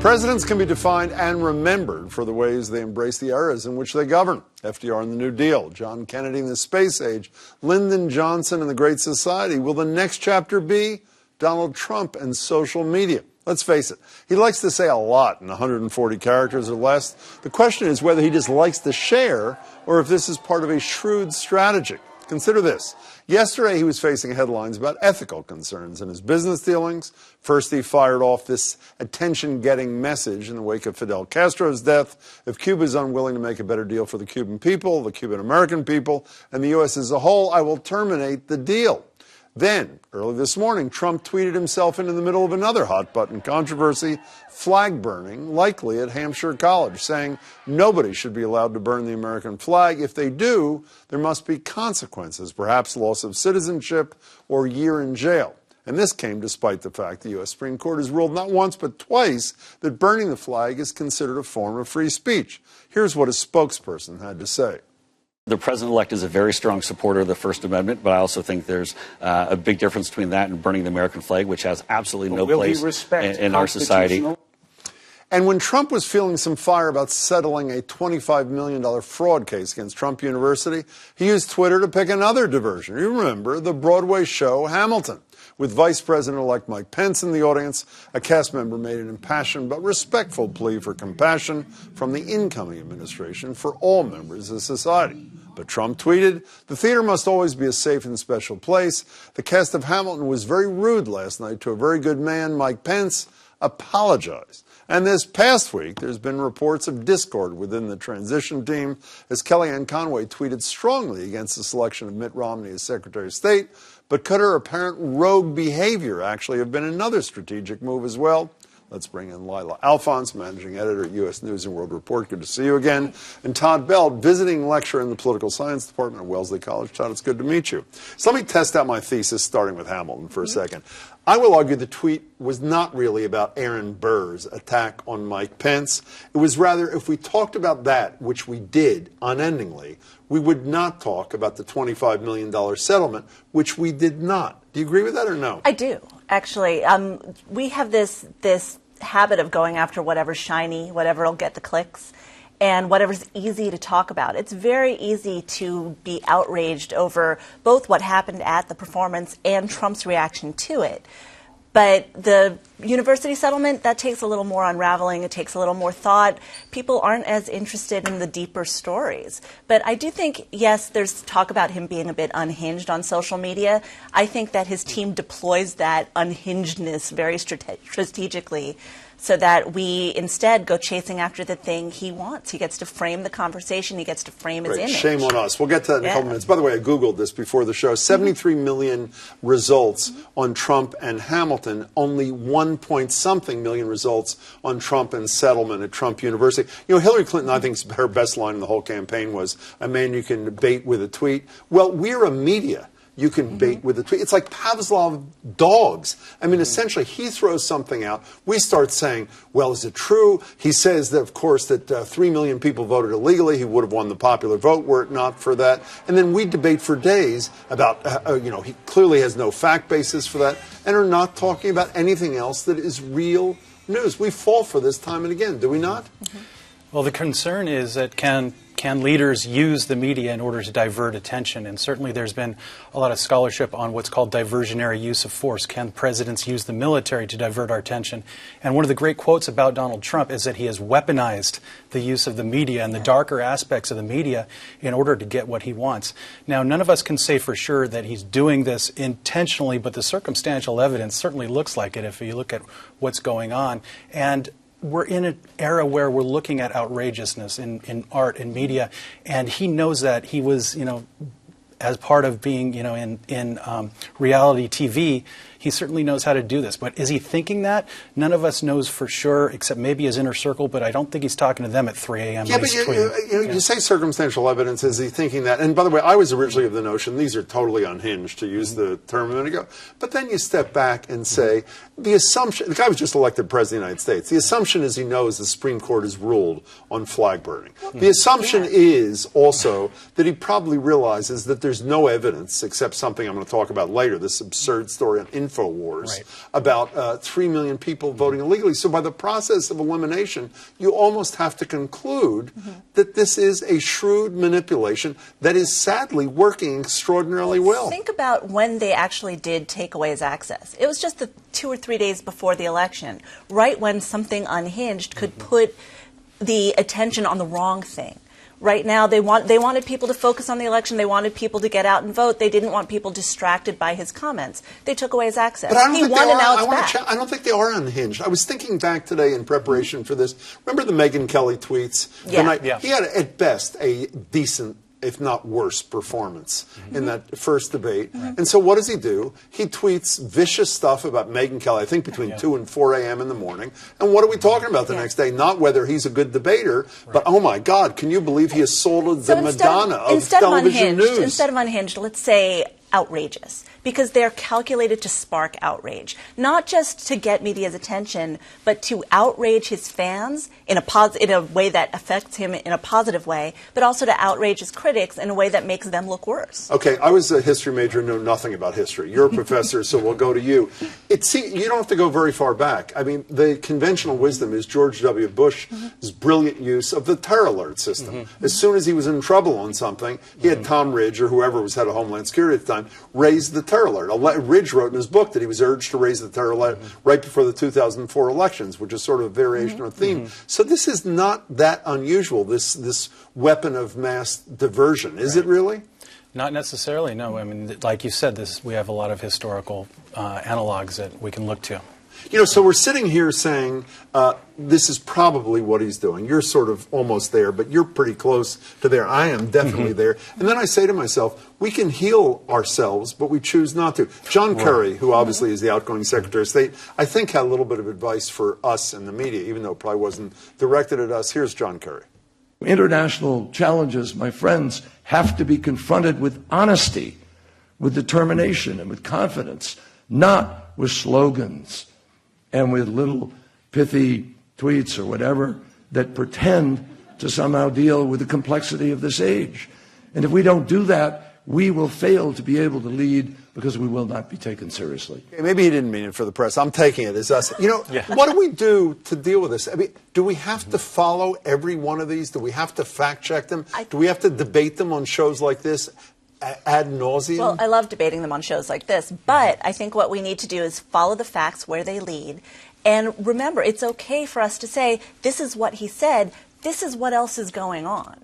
Presidents can be defined and remembered for the ways they embrace the eras in which they govern. FDR and the New Deal, John Kennedy in the space age, Lyndon Johnson and the Great Society. Will the next chapter be Donald Trump and social media? Let's face it, he likes to say a lot in 140 characters or less. The question is whether he just likes to share or if this is part of a shrewd strategy. Consider this. Yesterday, he was facing headlines about ethical concerns in his business dealings. First, he fired off this attention-getting message in the wake of Fidel Castro's death. If Cuba is unwilling to make a better deal for the Cuban people, the Cuban-American people, and the U.S. as a whole, I will terminate the deal. Then, early this morning, Trump tweeted himself into the middle of another hot-button controversy, flag burning, likely at Hampshire College, saying nobody should be allowed to burn the American flag. If they do, there must be consequences, perhaps loss of citizenship or a year in jail. And this came despite the fact the U.S. Supreme Court has ruled not once but twice that burning the flag is considered a form of free speech. Here's what a spokesperson had to say. The president-elect is a very strong supporter of the First Amendment, but I also think there's a big difference between that and burning the American flag, which has absolutely no place in our society. And when Trump was feeling some fire about settling a $25 million fraud case against Trump University, he used Twitter to pick another diversion. You remember the Broadway show Hamilton. With Vice President-elect Mike Pence in the audience, a cast member made an impassioned but respectful plea for compassion from the incoming administration for all members of society. But Trump tweeted, "The theater must always be a safe and special place. The cast of Hamilton was very rude last night to a very good man, Mike Pence. Apologize." And this past week, there's been reports of discord within the transition team as Kellyanne Conway tweeted strongly against the selection of Mitt Romney as Secretary of State. But could her apparent rogue behavior actually have been another strategic move as well? Let's bring in Lila Alphonse, managing editor at U.S. News and World Report. Good to see you again. And Todd Bell, visiting lecturer in the Political Science Department at Wellesley College. Todd, it's good to meet you. So let me test out my thesis, starting with Hamilton for a second. I will argue the tweet was not really about Aaron Burr's attack on Mike Pence. It was rather, if we talked about that, which we did unendingly, we would not talk about the $25 million settlement, which we did not. Do you agree with that or no? I do, actually. We have this habit of going after whatever's shiny, whatever will get the clicks, and whatever's easy to talk about. It's very easy to be outraged over both what happened at the performance and Trump's reaction to it. But the university settlement, that takes a little more unraveling. It takes a little more thought. People aren't as interested in the deeper stories. But I do think, yes, there's talk about him being a bit unhinged on social media. I think that his team deploys that unhingedness very strategically so that we instead go chasing after the thing he wants. He gets to frame the conversation. He gets to frame his image. Shame on us. We'll get to that in a couple minutes. By the way, I Googled this before the show. 73 million results on Trump and Hamilton. Only 1-point-something million results on Trump and settlement at Trump University. You know, Hillary Clinton, I think her best line in the whole campaign was, "A man you can bait with a tweet." Well, we're a media you can bait with a tweet. It's like Pavlov dogs. I mean, essentially, he throws something out. We start saying, well, is it true? He says that, of course, that 3 million people voted illegally. He would have won the popular vote were it not for that. And then we debate for days about, he clearly has no fact basis for that and are not talking about anything else that is real news. We fall for this time and again, do we not? Well, the concern is that can leaders use the media in order to divert attention? And certainly there's been a lot of scholarship on what's called diversionary use of force. Can presidents use the military to divert our attention? And one of the great quotes about Donald Trump is that he has weaponized the use of the media and the darker aspects of the media in order to get what he wants. Now, none of us can say for sure that he's doing this intentionally, but the circumstantial evidence certainly looks like it if you look at what's going on. And we're in an era where we're looking at outrageousness in art and media, and he knows that. He was, as part of being, in reality TV, he certainly knows how to do this. But is he thinking that? None of us knows for sure, except maybe his inner circle, but I don't think he's talking to them at 3 a.m. Yeah, but you say circumstantial evidence. Is he thinking that? And by the way, I was originally of the notion these are totally unhinged, to use the term a minute ago. But then you step back and say, the assumption, the guy was just elected president of the United States. The assumption is he knows the Supreme Court has ruled on flag burning. The assumption is also that he probably realizes that there's no evidence, except something I'm going to talk about later, this absurd story on InfoWars about 3 million people voting illegally. So by the process of elimination, you almost have to conclude that this is a shrewd manipulation that is sadly working extraordinarily well. Think about when they actually did take away his access. It was just the 2 or 3 days before the election, right when something unhinged could put the attention on the wrong thing. Right now, they wanted people to focus on the election. They wanted people to get out and vote. They didn't want people distracted by his comments. They took away his access. But I don't he think won, they and are. now it's back. I don't think they are unhinged. I was thinking back today in preparation for this. Remember the Megyn Kelly tweets? Yeah. He had, at best, a decent, if not worse, performance in that first debate. And so what does he do? He tweets vicious stuff about Megyn Kelly, I think between 2 and 4 a.m. in the morning. And what are we talking about the next day? Not whether he's a good debater, but, oh, my God, can you believe he assaulted the Madonna of television news? Instead of unhinged, let's say outrageous, because they're calculated to spark outrage, not just to get media's attention, but to outrage his fans in a way that affects him in a positive way, but also to outrage his critics in a way that makes them look worse. Okay, I was a history major and know nothing about history. You're a professor, so we'll go to you. You don't have to go very far back. I mean, the conventional wisdom is George W. Bush's brilliant use of the terror alert system. As soon as he was in trouble on something, he had Tom Ridge, or whoever was head of Homeland Security at the time, raise the terror alert. Ridge wrote in his book that he was urged to raise the terror alert right before the 2004 elections, which is sort of a variation of a theme. So this is not that unusual, this weapon of mass diversion. Is it really? Not necessarily, no. I mean, like you said, we have a lot of historical analogs that we can look to. You know, so we're sitting here saying this is probably what he's doing. You're sort of almost there, but you're pretty close to there. I am definitely there. And then I say to myself, we can heal ourselves, but we choose not to. John Kerry, who obviously is the outgoing Secretary of State, I think had a little bit of advice for us in the media, even though it probably wasn't directed at us. Here's John Kerry. International challenges, my friends, have to be confronted with honesty, with determination, and with confidence, not with slogans and with little pithy tweets or whatever that pretend to somehow deal with the complexity of this age. And if we don't do that, we will fail to be able to lead because we will not be taken seriously. Maybe he didn't mean it for the press. I'm taking it as us. You know, what do we do to deal with this? I mean, do we have to follow every one of these? Do we have to fact check them? Do we have to debate them on shows like this ad nauseum? Well, I love debating them on shows like this, but I think what we need to do is follow the facts where they lead. And remember, it's okay for us to say, this is what he said, this is what else is going on.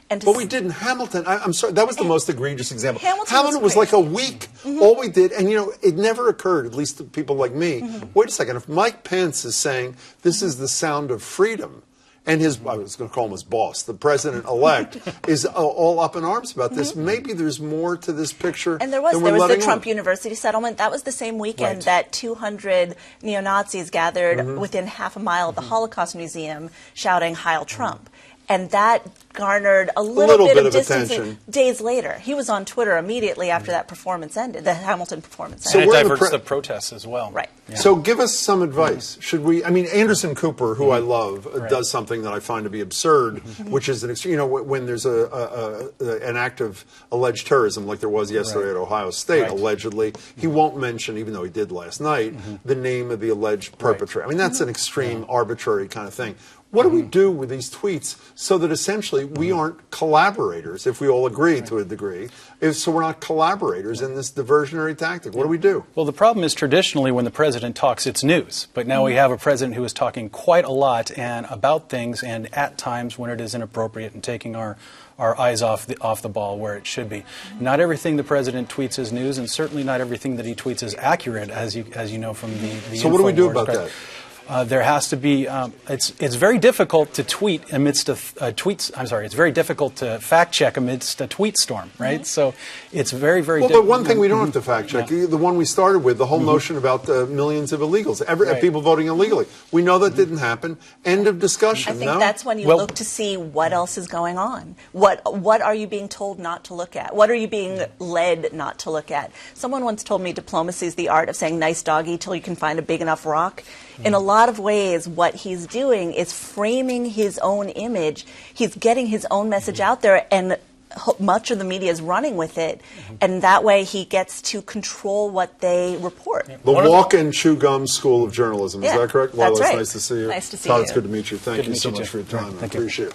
But we did in Hamilton. I'm sorry, that was the most egregious example. Hamilton was like a week. All we did, and you know, it never occurred, at least to people like me, wait a second, if Mike Pence is saying this is the sound of freedom, and I was going to call him his boss, the president-elect, is all up in arms about this. Maybe there's more to this picture. And there was the Trump University settlement. That was the same weekend that 200 neo-Nazis gathered within half a mile of the Holocaust Museum shouting Heil Trump. And that garnered a little bit of distance attention. Days later. He was on Twitter immediately after that performance ended, the Hamilton performance ended. And it diverts the protests as well. Right. Yeah. So give us some advice. Should we, I mean, Anderson Cooper, who I love, does something that I find to be absurd, which is, when there's an act of alleged terrorism, like there was yesterday at Ohio State, allegedly, he won't mention, even though he did last night, the name of the alleged perpetrator. I mean, that's an extreme, arbitrary kind of thing. What do we do with these tweets so that essentially we aren't collaborators, if we all agree to a degree, so we're not collaborators in this diversionary tactic? What do we do? Well, the problem is traditionally when the president talks, it's news. But now we have a president who is talking quite a lot and about things, and at times when it is inappropriate, and taking our eyes off the ball where it should be. Not everything the president tweets is news, and certainly not everything that he tweets is accurate, as you know from the So what do we do about that? There has to be. It's very difficult to tweet amidst it's very difficult to fact check amidst a tweet storm, right? So it's very, very. Well, but one thing we don't have to fact check: the one we started with, the whole notion about millions of illegals, people voting illegally. We know that didn't happen. End of discussion. I think that's when you look to see what else is going on. What are you being told not to look at? What are you being led not to look at? Someone once told me diplomacy is the art of saying "nice doggy" till you can find a big enough rock. In a lot of ways, what he's doing is framing his own image. He's getting his own message out there and much of the media is running with it, and that way he gets to control what they report. The Walk and Chew Gum School of Journalism, is that correct? That's Lila, right. it's nice to see you. Nice to see Todd, you. it's good to meet you. Thank you so meet you much for too. your time. I appreciate it.